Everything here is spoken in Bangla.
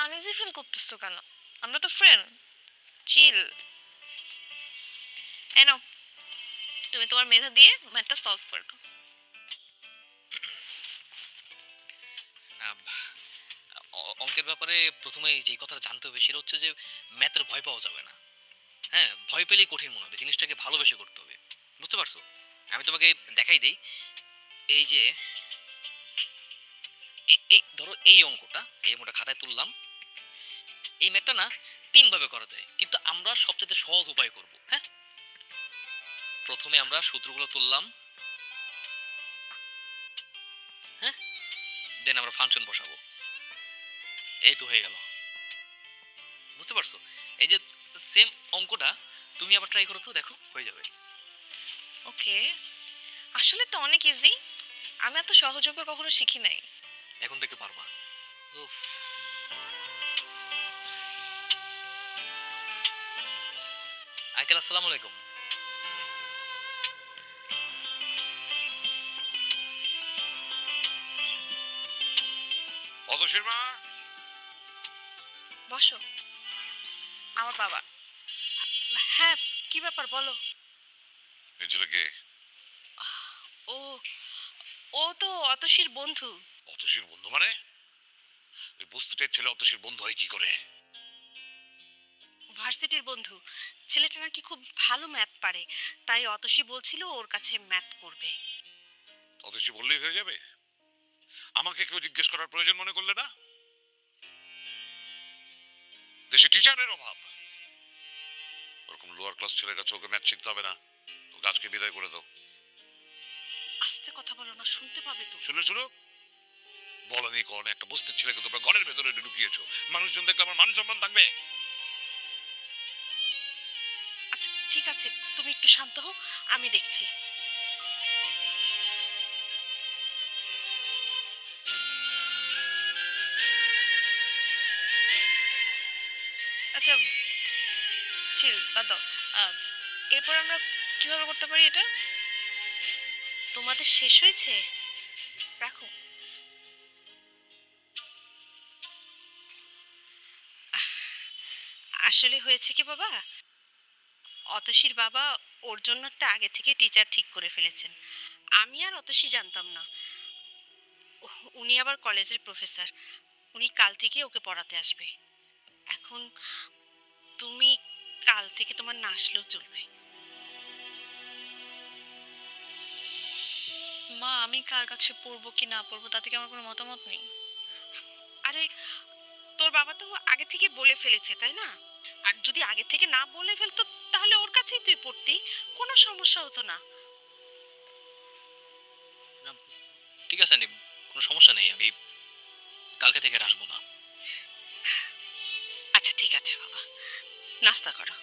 আনইজি ফিল করতেছো কেন? আমরা তো ফ্রেন্ড। চিল। এনো, তুমি তোমার মেধা দিয়ে ম্যাথটা সলভ করবে। আব অঙ্কের ব্যাপারে ১ম এই যেই কথাটা জানতে হবে সেটা হচ্ছে যে ম্যাথের ভয় পাওয়া যাবে না। হ্যাঁ? ভয় পেলেই কঠিন মনে হবে। জিনিসটাকে ভালোবেসে করতে হবে। বুঝতে পারছো? আমি তোমাকে দেখাই দেই। এই যে ধরো এই অঙ্কটা খাতায় তুললাম। এই ম্যাথটা না ৩ ভাবে করা যায়। কিন্তু আমরা সবচাইতে সহজ উপায় করব। হ্যাঁ? ১ম এ আমরা সূত্রগুলো তুললাম। হ্যাঁ? দেন আমরা ফাংশন বসাবো। এই তো হয়ে গেল। বুঝতে পারছো? এই যে সেম অঙ্কটা তুমি আবার ট্রাই করো তো দেখো হয়ে যাবে। ওকে, আসলে তো অনেক ইজি। আমি এত সহজভাবে কখনো শিখি নাই। এখন থেকে পারবা। উফ! আঙ্কেল আসসালামু আলাইকুম। অতসীর মা, বসো। আমার বাবা। হ্যাঁ, কি ব্যাপার বলো? এই ছেলেকে ও, ও তো অতসীর বন্ধু। অতসীর বন্ধু মানে? ওই বস্তুটার ছেলে অতসীর বন্ধু হয় কি করে? ভার্সিটির বন্ধু। ছেলেটা নাকি খুব ভালো ম্যাথ পারে, তাই অতসী বলছিল ওর কাছে ম্যাথ করবে। অতসী বললেই হয়ে যাবে? আমাকে কেউ জিজ্ঞেস করার প্রয়োজন মনে করলে না? দেশে টিচারের অভাব। ওরকম লোয়ার ক্লাস ছেলের কাছে ওকে ম্যাথ শিখতে হবে না। ওকে আজকে বিদায় করে দাও। আস্তে কথা বলো না, শুনতে পাবে তো। শুনে শুনো, বলনি কোন একটা বস্তির ছেলেকে তোমরা ঘরের ভেতরে ঢুকিয়েছো। মানুষজন দেখলে আমার মান সম্মান থাকবে? আচ্ছা ঠিক আছে, তুমি একটু শান্ত হও, আমি দেখছি। আচ্ছা, চিল বাদ দাও। আহ, এরপর আমরা কিভাবে করতে পারি এটা? তোমাদের শেষ হয়েছে? রাখো। আসলে হয়েছে কি বাবা, অতসীর বাবা ওর জন্য একটা আগে থেকে টিচার ঠিক করে ফেলেছেন। আমি আর অতসী জানতাম না। উনি আবার কলেজের প্রফেসর। উনি কাল থেকে ওকে পড়াতে আসবে। এখন তুমি কাল থেকে তোমার না আসলেও চলবে। মা, আমি কার কাছে পড়বো কি না পড়বো তাতে কি আমার কোনো মতামত নেই। আরে, তোর বাবা তো আগে থেকে বলে ফেলেছে তাই না? আর যদি আগে থেকে না বলে ফেলতো, তাহলে ওর কাছেই তুই পড়তি, কোনো সমস্যা হতো না। না, ঠিক আছে আন্টি, কোনো সমস্যা নেই। আমি কালকে থেকে আর আসবো না। আচ্ছা ঠিক আছে বাবা, নাস্তা করো।